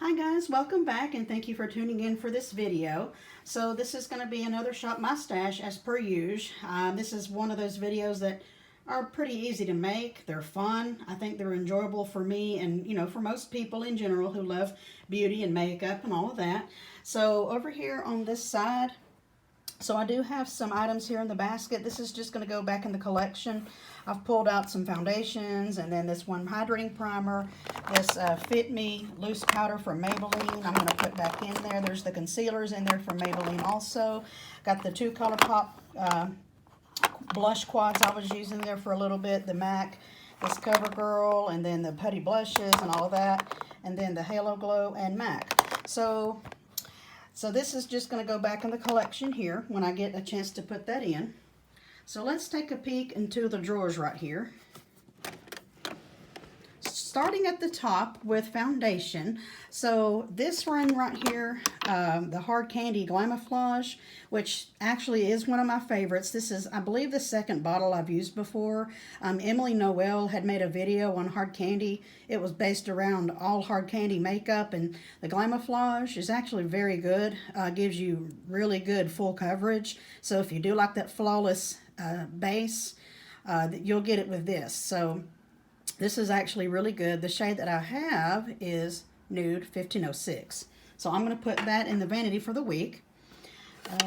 Hi guys, welcome back and thank you for tuning in for this video. So this is going to be another Shop My Stash as per usual. This is one of those videos that are pretty easy to make. They're fun. I think they're enjoyable for me and, for most people in general who love beauty and makeup and all of that. So over here on this side, so I do have some items here in the basket. This is just going to go back in the collection. I've pulled out some foundations and then this one hydrating primer, this Fit Me loose powder from Maybelline. I'm going to put back in there. There's the concealers in there from Maybelline also. Got the two ColourPop blush quads I was using there for a little bit. The MAC, this CoverGirl, and then the putty blushes and all of that. And then the Halo Glow and MAC. So this is just going to go back in the collection here when I get a chance to put that in. So let's take a peek into the drawers right here. Starting at the top with foundation. So this one right here, the Hard Candy Glamouflage, which actually is one of my favorites. This is, I believe, the second bottle I've used before. Emily Noel had made a video on hard candy. It was based around all hard candy makeup, and the Glamouflage is actually very good. Gives you really good full coverage. So if you do like that flawless base, you'll get it with this. So this is actually really good. The shade that I have is Nude 1506. So I'm going to put that in the vanity for the week.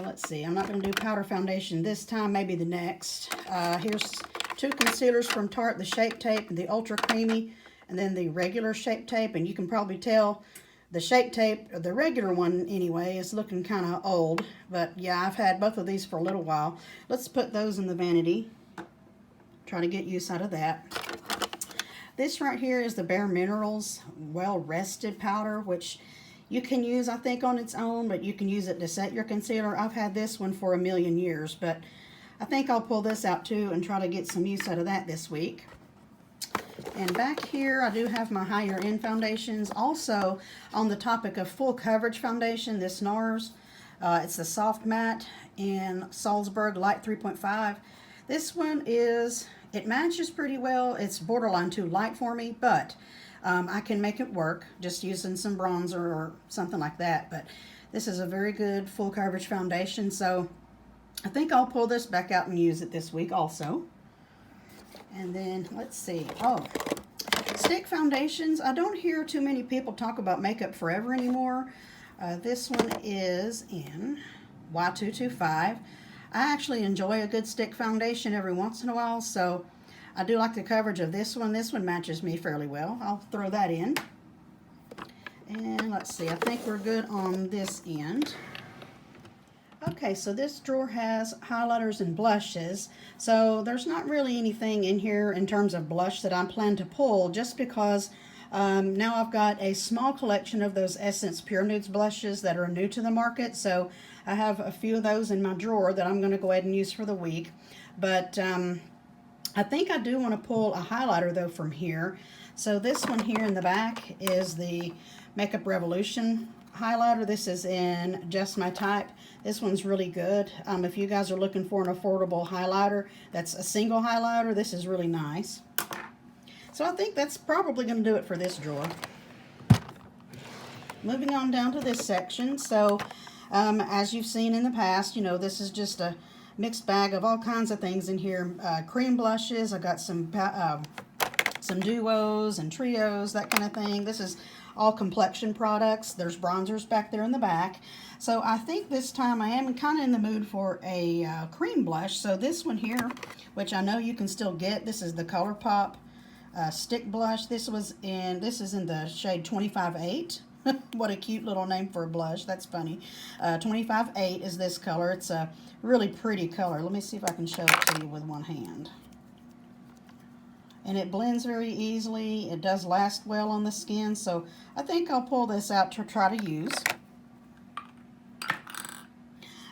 Let's see. I'm not going to do powder foundation this time. Maybe the next. Here's two concealers from Tarte. The Shape Tape and the Ultra Creamy. And then the regular Shape Tape. And you can probably tell the Shape Tape, the regular one anyway, is looking kind of old. But yeah, I've had both of these for a little while. Let's put those in the vanity. Try to get use out of that. This right here is the Bare Minerals Well Rested Powder, which you can use, I think, on its own, but you can use it to set your concealer. I've had this one for a million years, but I think I'll pull this out too and try to get some use out of that this week. And back here, I do have my higher end foundations. Also, on the topic of full coverage foundation, this NARS, it's the Soft Matte in Salzburg Light 3.5. This one is, it matches pretty well. It's borderline too light for me, but I can make it work just using some bronzer or something like that. But this is a very good full coverage foundation, so I think I'll pull this back out and use it this week also. And then let's see. Oh, stick foundations. I don't hear too many people talk about Makeup Forever anymore. This one is in Y225. I actually enjoy a good stick foundation every once in a while, so I do like the coverage of this one. This one matches me fairly well. I'll throw that in. And let's see, I think we're good on this end. Okay, so this drawer has highlighters and blushes. So there's not really anything in here in terms of blush that I plan to pull, just because now I've got a small collection of those Essence Pure Nudes blushes that are new to the market. So I have a few of those in my drawer that I'm going to go ahead and use for the week. But I think I do want to pull a highlighter though from here. So this one here in the back is the Makeup Revolution highlighter. This is in Just My Type. This one's really good. If you guys are looking for an affordable highlighter that's a single highlighter, this is really nice. So I think that's probably going to do it for this drawer. Moving on down to this section. So as you've seen in the past, this is just a mixed bag of all kinds of things in here. Cream blushes. I got some duos and trios, that kind of thing. This is all complexion products. There's bronzers back there in the back. So I think this time I am kind of in the mood for a cream blush. So this one here, which I know you can still get, this is the ColourPop stick blush. This is in the shade 25-8. What a cute little name for a blush. That's funny. 25-8 is this color. It's a really pretty color. Let me see if I can show it to you with one hand. And it blends very easily. It does last well on the skin. So I think I'll pull this out to try to use.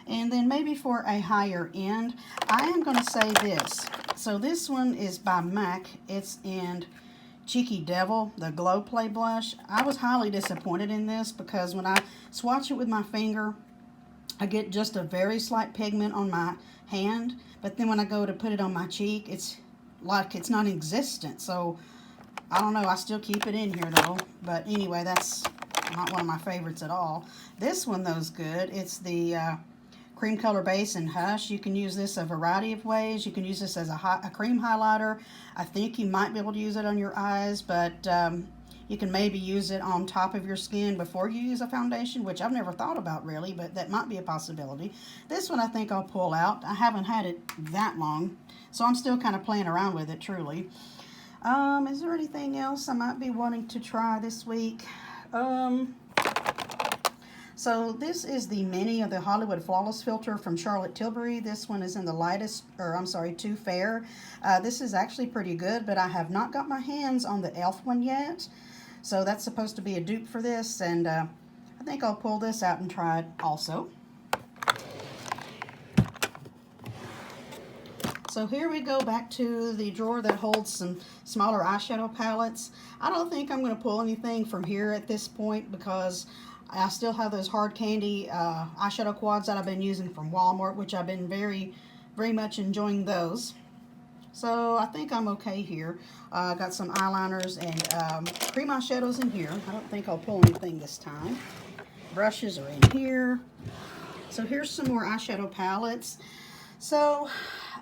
And then maybe for a higher end, I am going to say this. So this one is by MAC. It's in Cheeky Devil, the Glow Play Blush. I was highly disappointed in this because when I swatch it with my finger, I get just a very slight pigment on my hand. But then when I go to put it on my cheek, it's like it's non-existent. So I don't know, I still keep it in here though. But anyway, that's not one of my favorites at all. This one, though, is good. It's the cream color base in Hush. You can use this a variety of ways. You can use this as a cream highlighter. I think you might be able to use it on your eyes, but you can maybe use it on top of your skin before you use a foundation, which I've never thought about really, but that might be a possibility. This one I think I'll pull out. I haven't had it that long, so I'm still kind of playing around with it, truly. Is there anything else I might be wanting to try this week? So this is the mini of the Hollywood Flawless filter from Charlotte Tilbury. This one is in the lightest, or I'm sorry, Too Fair. This is actually pretty good, but I have not got my hands on the e.l.f. one yet. So that's supposed to be a dupe for this, and I think I'll pull this out and try it also. So here we go back to the drawer that holds some smaller eyeshadow palettes. I don't think I'm going to pull anything from here at this point because I still have those hard candy eyeshadow quads that I've been using from Walmart, which I've been very much enjoying those. So I think I'm okay here. I got some eyeliners and cream eyeshadows in here. I don't think I'll pull anything this time. Brushes are in here. So here's some more eyeshadow palettes. So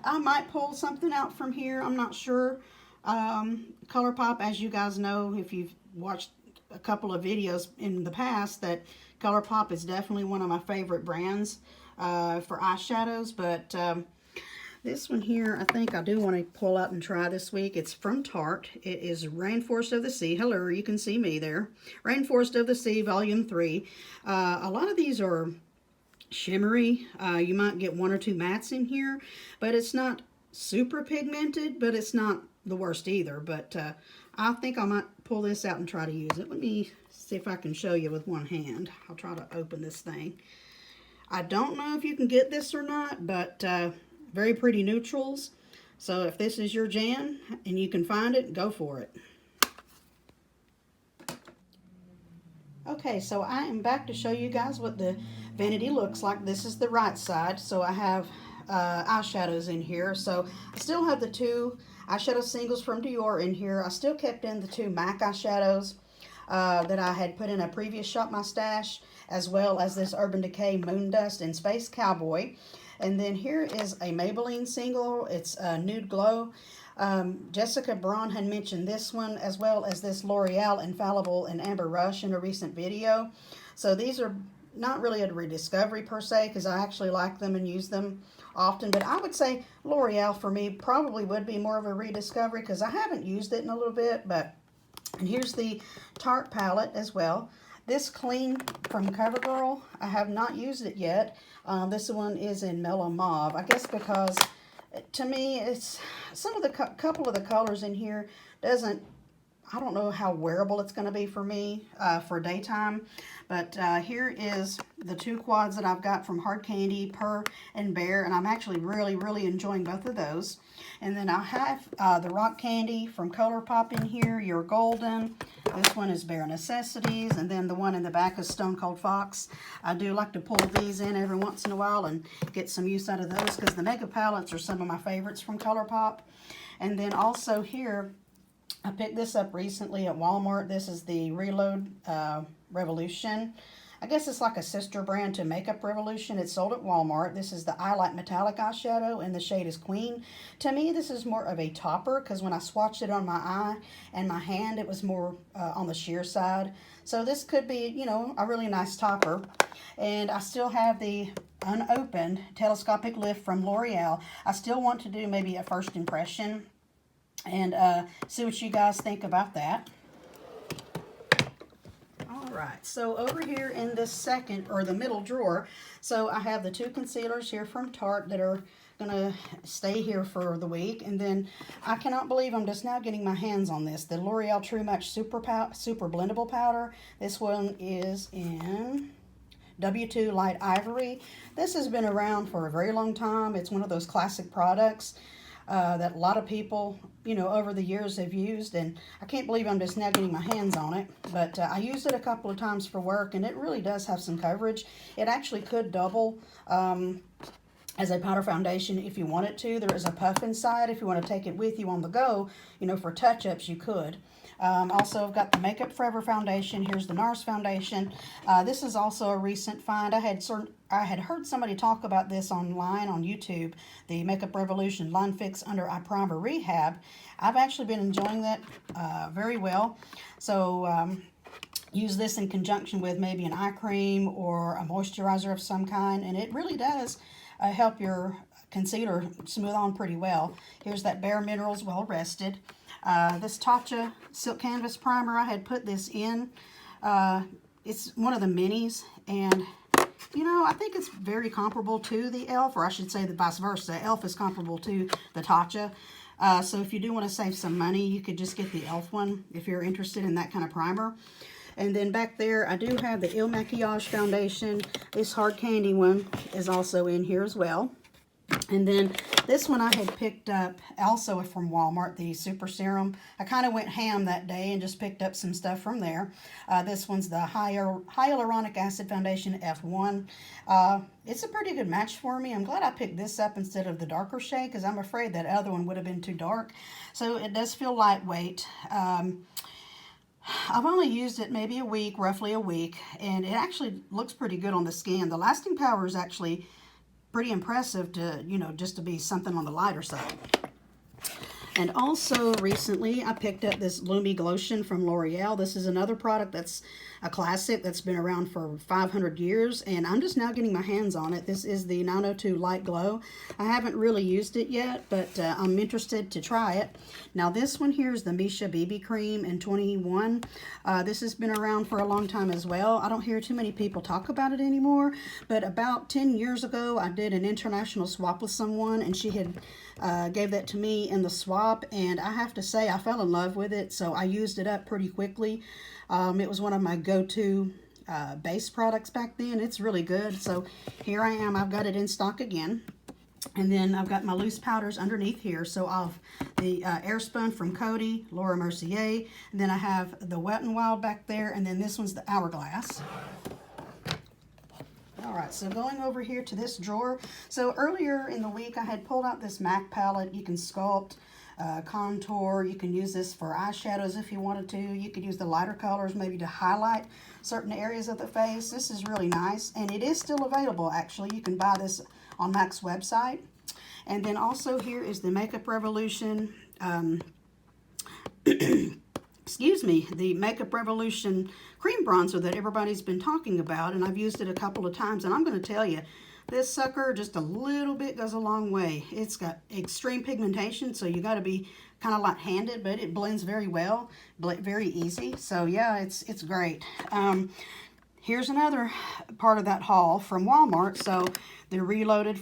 I might pull something out from here. I'm not sure. ColourPop, as you guys know, if you've watched a couple of videos in the past, that ColourPop is definitely one of my favorite brands for eyeshadows. But this one here, I think I do want to pull out and try this week. It's from Tarte. It is Rainforest of the Sea. Hello, you can see me there. Rainforest of the Sea, Volume 3. A lot of these are shimmery. You might get one or two mattes in here, but it's not super pigmented, but it's not the worst either. But I think I might pull this out and try to use it. Let me see if I can show you with one hand. I'll try to open this thing. I don't know if you can get this or not, but very pretty neutrals. So if this is your jam and you can find it, go for it. Okay, so I am back to show you guys what the vanity looks like. This is the right side. So I have eyeshadows in here. So I still have the two eyeshadow singles from Dior in here. I still kept in the two MAC eyeshadows that I had put in a previous Shop My Stash, as well as this Urban Decay Moon Dust and Space Cowboy. And then here is a Maybelline single. It's Nude Glow. Jessica Braun had mentioned this one, as well as this L'Oreal Infallible and Amber Rush in a recent video. So these are not really a rediscovery per se, because I actually like them and use them often. But I would say L'Oreal for me probably would be more of a rediscovery, because I haven't used it in a little bit. And here's the Tarte palette as well. This Clean from CoverGirl, I have not used it yet. This one is in Mellow Mauve. I guess because, to me, it's some of the couple of the colors in here doesn't, I don't know how wearable it's going to be for me for daytime. But here is the two quads that I've got from Hard Candy, Purr and Bear. And I'm actually really enjoying both of those. And then I have the Rock Candy from ColourPop in here, Your Golden. This one is Bare Necessities. And then the one in the back is Stone Cold Fox. I do like to pull these in every once in a while and get some use out of those, because the Mega Palettes are some of my favorites from ColourPop. And then also here, I picked this up recently at Walmart. This is the Reload Revolution. I guess it's like a sister brand to Makeup Revolution. It's sold at Walmart. This is the I Light Metallic eyeshadow, and the shade is Queen. To me, this is more of a topper, because when I swatched it on my eye and my hand, it was more on the sheer side. So this could be, you know, a really nice topper. And I still have the unopened telescopic lift from L'Oreal. I still want to do maybe a first impression and see what you guys think about that. Alright, so over here in this second, or the middle drawer, so I have the two concealers here from Tarte that are going to stay here for the week. And then I cannot believe I'm just now getting my hands on this, the L'Oreal True Match Super Blendable Powder. This one is in W2 Light Ivory. This has been around for a very long time. It's one of those classic products that a lot of people, you know, over the years have used, and I can't believe I'm just now getting my hands on it. But I used it a couple of times for work, and it really does have some coverage. It actually could double as a powder foundation if you want it to. There is a puff inside if you want to take it with you on the go, you know, for touch-ups you could. Also, I've got the Makeup Forever foundation. Here's the NARS foundation. This is also a recent find. I had heard somebody talk about this online on YouTube, the Makeup Revolution Line Fix Under Eye Primer Rehab. I've actually been enjoying that very well. So use this in conjunction with maybe an eye cream or a moisturizer of some kind, and it really does help your concealer smooth on pretty well. Here's that Bare Minerals Well Rested. This Tatcha Silk Canvas Primer, I had put this in. It's one of the minis, and you know, I think it's very comparable to the e.l.f., or I should say the vice versa. e.l.f. is comparable to the Tatcha. So if you do want to save some money, you could just get the e.l.f. one if you're interested in that kind of primer. And then back there, I do have the Il Makiage foundation. This Hard Candy one is also in here as well. And then this one I had picked up also from Walmart, the Super Serum. I kind of went ham that day and just picked up some stuff from there. This one's the Hyaluronic Acid Foundation F1. It's a pretty good match for me. I'm glad I picked this up instead of the darker shade because I'm afraid that other one would have been too dark. So it does feel lightweight. I've only used it maybe a week, roughly a week, and it actually looks pretty good on the skin. The lasting power is actually pretty impressive to, you know, just to be something on the lighter side. And also recently I picked up this Lumi Glotion from L'Oreal. This is another product that's a classic that's been around for 500 years, and I'm just now getting my hands on it. This is the 902 Light Glow. I haven't really used it yet, but I'm interested to try it. Now this one here is the Misha BB Cream in 21. This has been around for a long time as well. I don't hear too many people talk about it anymore, but about 10 years ago I did an international swap with someone, and she had gave that to me in the swap, and I have to say I fell in love with it, so I used it up pretty quickly. It was one of my go-to base products back then. It's really good. So here I am. I've got it in stock again. And then I've got my loose powders underneath here. So I've the Airspun from Coty, Laura Mercier. And then I have the Wet n Wild back there. And then this one's the Hourglass. All right, so going over here to this drawer. So earlier in the week, I had pulled out this MAC palette. You can sculpt, contour. You can use this for eyeshadows if you wanted to. You could use the lighter colors maybe to highlight certain areas of the face. This is really nice, and it is still available actually. You can buy this on MAC's website. And then also here is the Makeup Revolution, excuse me, the Makeup Revolution cream bronzer that everybody's been talking about, and I've used it a couple of times, and I'm going to tell you, this sucker, just a little bit goes a long way. It's got extreme pigmentation, so you got to be kind of light-handed, but it blends very well, very easy. So yeah, it's great. Here's another part of that haul from Walmart. So the Reloaded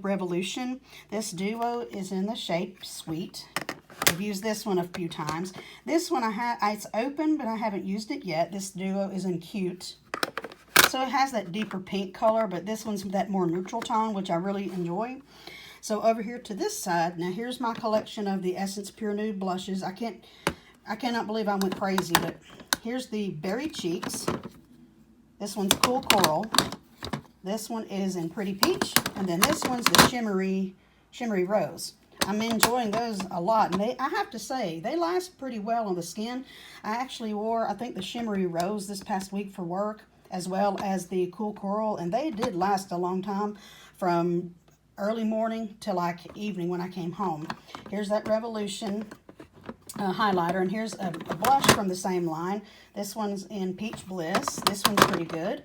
Revolution. This duo is in the shape Sweet. I've used this one a few times. This one it's open, but I haven't used it yet. This duo is in Cute. So it has that deeper pink color, but this one's that more neutral tone, which I really enjoy. So over here to this side, now here's my collection of the Essence Pure Nude blushes. I cannot believe I went crazy, but here's the Berry Cheeks. This one's Cool Coral. This one is in Pretty Peach, and then this one's the Shimmery Rose. I'm enjoying those a lot, and I have to say, they last pretty well on the skin. I actually wore, I think, the Shimmery Rose this past week for work, as well as the Cool Coral, and they did last a long time from early morning to like evening when I came home. Here's that Revolution highlighter, and here's a blush from the same line. This one's in Peach Bliss. This one's pretty good.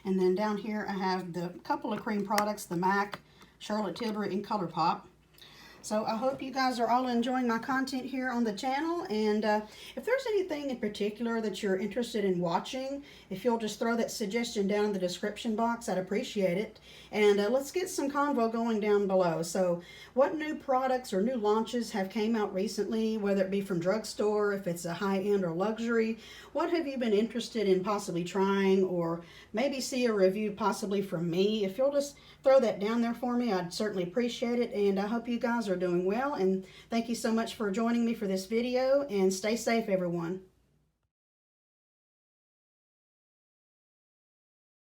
And then down here I have the couple of cream products, the MAC, Charlotte Tilbury, and ColourPop. So I hope you guys are all enjoying my content here on the channel, and if there's anything in particular that you're interested in watching, if you'll just throw that suggestion down in the description box, I'd appreciate it. And let's get some convo going down below. So what new products or new launches have came out recently, whether it be from drugstore, if it's a high-end or luxury? What have you been interested in possibly trying, or maybe see a review possibly from me? If you'll just throw that down there for me, I'd certainly appreciate it. And I hope you guys are doing well, and thank you so much for joining me for this video, and stay safe, everyone.